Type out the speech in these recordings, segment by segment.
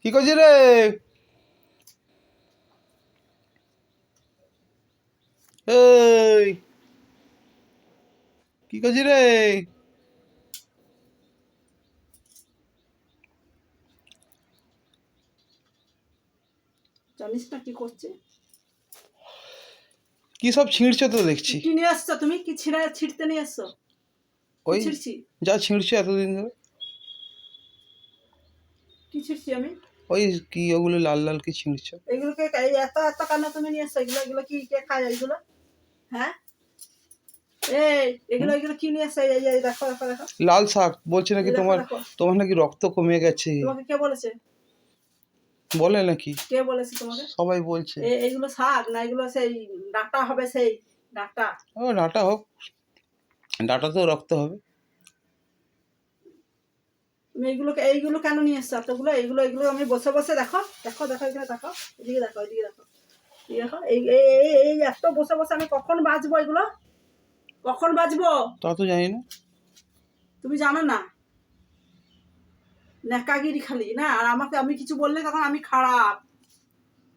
কি করছিস রে? এই কি করছিস রে? জানিস না কি করছে? কি সব ছিঁড়ছো তো দেখছি। কি নিয়ে আসছো তুমি? কি ছিঁড়তে নিয়ে আসছো? ওই ছিঁড়ছি? যা ছিঁড়ছো এতদিন ধরে। কি ছিঁড়ছি আমি? ওই কি ওগুলো লাল লাল কি ছিঁড়ছো? এগুলোকে এত এত কেন তুমি নিয়ে আসছো? এগুলো এগুলো কি কে খায় এগুলো? হ্যাঁ, এই এগুলো এগুলো কি নিয়ে আসছো? এই দেখো দেখো দেখো, লাল শাক বলছে নাকি এই দেখো তোমার, দেখো। তোমার নাকি রক্ত কমে গেছে তোমাকে কে বলেছে? বলে নাকি? কে বলেছে তোমাকে? সবাই বলছে। এগুলো শাক না, এগুলো সেই ডাঁটা হবে, সেই ডাঁটা। ও ডাঁটা হোক, ডাঁটা তো রক্ত হবে। তুমি এইগুলো কেন নিয়ে এসছো এতগুলো? এইগুলো এগুলো আমি বসে বসে দেখো দেখো দেখো, এখানে দেখো, এদিকে দেখো, এদিকে দেখো, এই দেখো, এই এই এই এই এত বসে বসে আমি কখন বাঁচবো এগুলো? কখন বাঁচবো? তা তো জানি না। তুমি জানো না, নেকাগিরি খালি না। আর আমাকে আমি কিছু বললে তখন আমি খারাপ।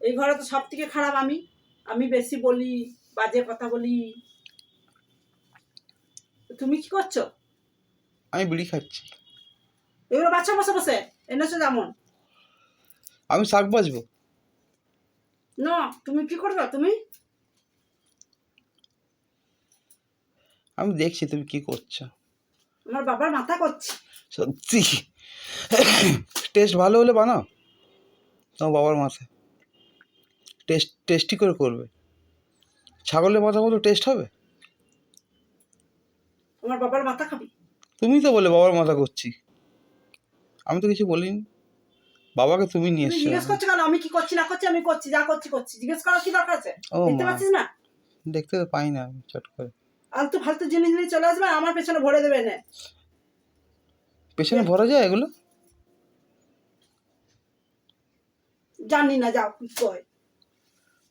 এই ঘরে তো সব থেকে খারাপ আমি। আমি বেশি বলি, বাজে কথা বলি। তুমি কি করছো? আমি বিড়ি খাচ্ছি। এগুলো বাচ্চা বসে বসে এনেছো যেমন। আমি শাক বাজবো। না, তুমি কি করবে তুমি? আমি দেখছি তুমি কি করছো। আমার বাবার মাথা করছি। সত্যি টেস্ট ভালো হলে বানাও, তোমার বাবার মাথায় টেস্টি করে করবে। ছাগলের মাথা মতো টেস্ট হবে। আমার বাবার মাথা খাবি? তুমি তো বলে বাবার মাথা করছি, আমি তো কিছু বলিনি। বাবাকে তুমি নিয়ে তুমি এসছো। জিজ্ঞেস করছো কেন আমি কি করছি না করছি? আমি করছি, যা করছি করছি। জিজ্ঞেস করার কি দরকার আছে? ও দেখতে মা, পাচ্ছিস না? দেখতে তো পাই না আমি চট করে। আলতু ফালতু জিনিস নিয়ে চলে আসবে, আমার পেছনে ভরে দেবে না। পেছনে ভরা যায় এগুলো? জানি না, যাও কি কয়।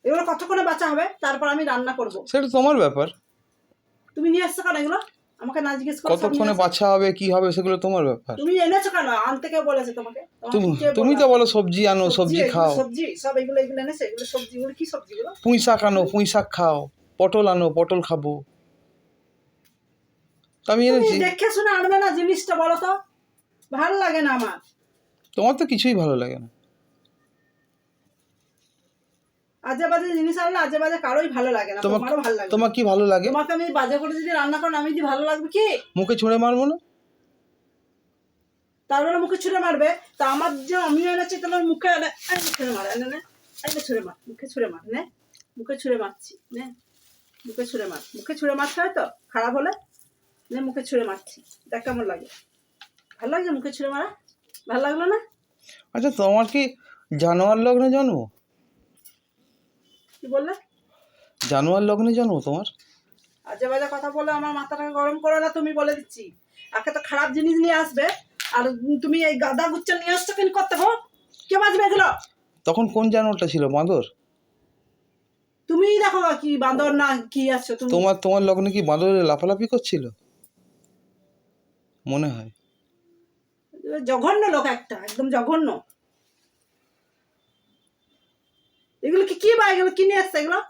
এগুলো কতক্ষণে বাঁচা হবে, তারপর আমি রান্না করব। সেটা তোমার ব্যাপার। তুমি নিয়ে আসছো কেন এগুলো? আমাকে না জিজ্ঞেস করে সব নিয়ে কতক্ষণে আসছো। বাছা হবে কি হবে সেগুলো তোমার ব্যাপার। তুমি এনেছো কেন? আনতে কে বলেছে তোমাকে? তুমি তোমাকে কে তুমি বললো? তো বলো সবজি আনো, সবজি এগুলো খাও। সবজি সব এগুলো এগুলো এনেছে, এগুলো সবজি। এগুলো কি সবজি এগুলো? পুঁই শাক আনো, পুঁই শাক খাও। পটল আনো, পটল খাবো। তা আমি তুমি এনেছি। দেখে শুনে আনবে না জিনিসটা, বলো তো? ভালো লাগে না আমার। তোমার তো কিছুই ভালো লাগে না। আজে বাজে জিনিস আনলে আজে বাজে কারোই ভালো লাগে না, তোমার তোমারও ভালো লাগবে না। তোমার কি ভালো লাগে? তোমাকে আমি বাজে করে যদি রান্না করেন আমি যদি ভালো লাগবে কি? মুখে ছুঁড়ে মারবো না? তারপরে মুখে ছুঁড়ে মারবে? তা আমার যে আমি এনেছি তোমার মুখে এনে ছুঁড়ে মার, এনে নে, এনে ছুঁড়ে মার, মুখে ছুঁড়ে মার, নে, মুখে ছুঁড়ে মারছি, নে, মুখে ছুঁড়ে মার। মুখে ছুঁড়ে মারতে হয় তো খারাপ হলে? নে, মুখে ছুঁড়ে মারছি, দেখ কেমন লাগে। ভালো লাগছে মুখে ছুঁড়ে মারা? ভালো লাগলো না? আচ্ছা তোমার কি জানোয়ার লগ্নে জন্ম? কি বললে? জানোয়ার লগ্নে জন্ম তোমার? আজে বাজে কথা বলে আমার মাথাটাকে গরম করো না, তুমি বলে দিচ্ছি। একে তো খারাপ জিনিস নিয়ে আসবে, আর তুমি এই গাদা গুচ্ছা নিয়ে আসছো কেন করতে গো? কে বাজবে এগুলো? তখন কোন জানোয়ারটা ছিল, বাঁদর? তুমি দেখো কি বান্দর না কি আসছো তুমি? তোমার তোমার লগ্নে কি বাঁদর লাফালাফি করছিল মনে হয়? জঘন্য লোক একটা, একদম জঘন্য। এগুলো কি কি বা এগুলো কি নিয়ে আসছে এগুলো?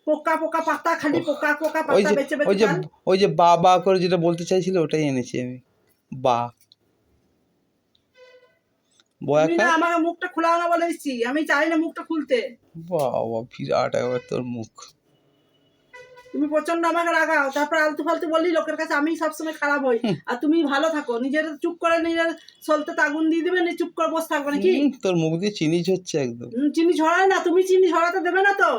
পোকা পোকা পাতা, খালি পোকা পোকা ওই পাতা যে বেঁচে ওই বেঁচে যে খান। ওই যে বা বা করে যেটা বলতে চাইছিল ওটাই এনেছি আমি। বা তুমি না বয়াকার। আমাকে মুখটা খোলাও না বলে দিচ্ছি, আমি চাই না মুখটা খুলতে। বাবা বিরাট একবার তোর মুখ। তুমি প্রচন্ড আমাকে রাগাও, তারপর আলতু ফালতু বললি লোকের কাছে আমি সবসময় খারাপ হই। আর তুমি ভালো থাকো, নিজের চুপ করে নিজের সলতে আগুন দিয়ে দেবে, চুপ করে বসে থাকবে নাকি? তোর মুখ দিয়ে চিনি ঝরছে একদম। চিনি ঝরায় না, তুমি চিনি ঝরাতে দেবে না তো।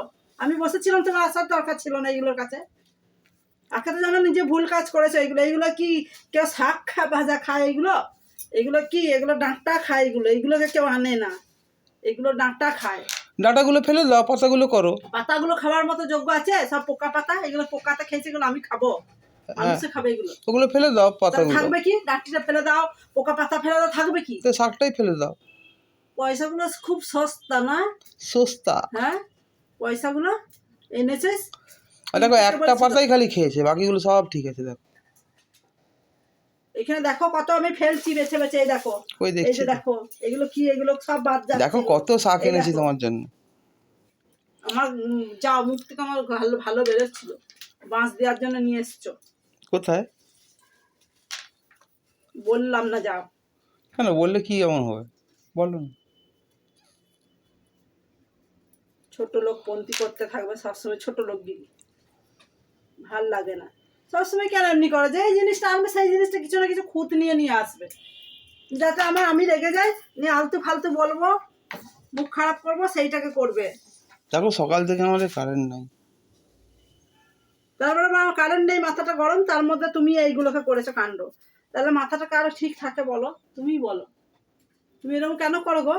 আমি বসেছিলাম, তোমার আসার দরকার ছিল না এগুলোর কাছে। আগে তো জানো নিজে ভুল কাজ করেছো। এগুলো এগুলো কি কেউ শাক ভাজা খায় এগুলো? এগুলো কি? এগুলো ডাঁটা খায়, এগুলো এগুলোকে কেউ আনে না। এগুলো ডাঁটা খায়। ডাঁটাগুলো ফেলে দাও, পাতাগুলো করো। পাতাগুলো খাওয়ার মতো যোগ্য আছে? সব পোকা পাতা, এগুলো পোকাতে খেয়েছে, এগুলো আমি খাবো? হ্যাঁ, মানুষে খাবে এগুলো? ওগুলো ফেলে দাও তাহলে পাতাগুলো। থাকবে কি? ডাঁটিটা ফেলে দাও, পোকা পাতা ফেলে দাও, থাকবে কি? তো শাকটাই ফেলে দাও। পয়সাগুলো খুব সস্তা না? সস্তা। হ্যাঁ, পয়সাগুলো এনেছিস। আর দেখো একটা পাতাই খালি খেয়েছে, বাকিগুলো সব ঠিক আছে দেখো। এখানে দেখো কত আমি ফেলছি বেছে বেছে, এই দেখো, কই এই দেখছি যে তো। দেখো, এগুলো কি, এগুলো সব বাদ যাচ্ছে। দেখো কত শাক এই এনেছি দেখো। তোমার জন্য। আমার যা মুখ থেকে আমার ভালো ভালো বেরোচ্ছিল, বাঁশ দেওয়ার জন্য নিয়ে এসছো। কোথায়? বললাম না যাও। কেন বললে কি এমন হবে, বলো না। ছোট লোক পন্থী করতে থাকবে সবসময়, ছোট লোক গিরি, ভাল লাগে না। সবসময় কেন এমনি করে, যে এই জিনিসটা আনবে সেই জিনিসটা কিছু না কিছু খুঁত নিয়ে নিয়ে আসবে, যাতে আমি রেগে যাই, নিয়ে আলতু ফালতু বলবো, মুখ খারাপ করবো, সেইটাকে করবে। দেখো সকাল থেকে আমাদের কারেন্ট নাই। তারপরে আমার কারেন্ট নেই, মাথাটা গরম, তার মধ্যে তুমি এইগুলোকে করেছো কাণ্ড। তাহলে মাথাটা কারো ঠিক থাকে বলো, তুমিই বলো। তুমি এরকম কেন করো গো?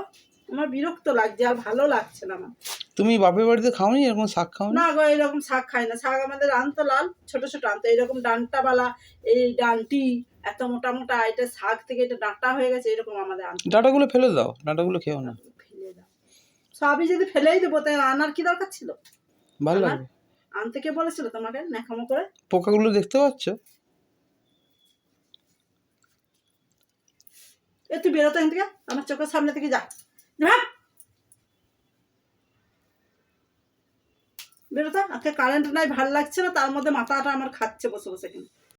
আমার বিরক্ত লাগছে, আর ভালো লাগছে না আমার। তুমি বাপের বাড়িতে খাওনি এরকম শাক, খাওনি? না গো, এরকম শাক খাই না। শাক আমাদের আনতো লাল, ছোট ছোট আনতো, এইরকম ডান্টাওয়ালা, এই ডান্টি এত মোটা মোটা, এটা শাক থেকে এটা ডাঁটা হয়ে গেছে, এরকম আমাদের আনতো। ডাঁটাগুলো ফেলে দাও, ডাঁটাগুলো খেও না। ফেলে দাও, সবই যদি ফেলেই দেবো, তাই আনার কি দরকার ছিল? ভালো আনার লাগবে। আনতে কে বলেছিল তোমাকে ন্যাকামো করে? পোকাগুলো দেখতে পাচ্ছ? এ তুই বেরোতো এখান থেকে, আমার চোখের সামনে থেকে যা, যা বেরোতো। আজকে কারেন্ট নাই, ভাল লাগছে না, তার মধ্যে মাথাটা আমার খাচ্ছে বসে বসে। কিন্তু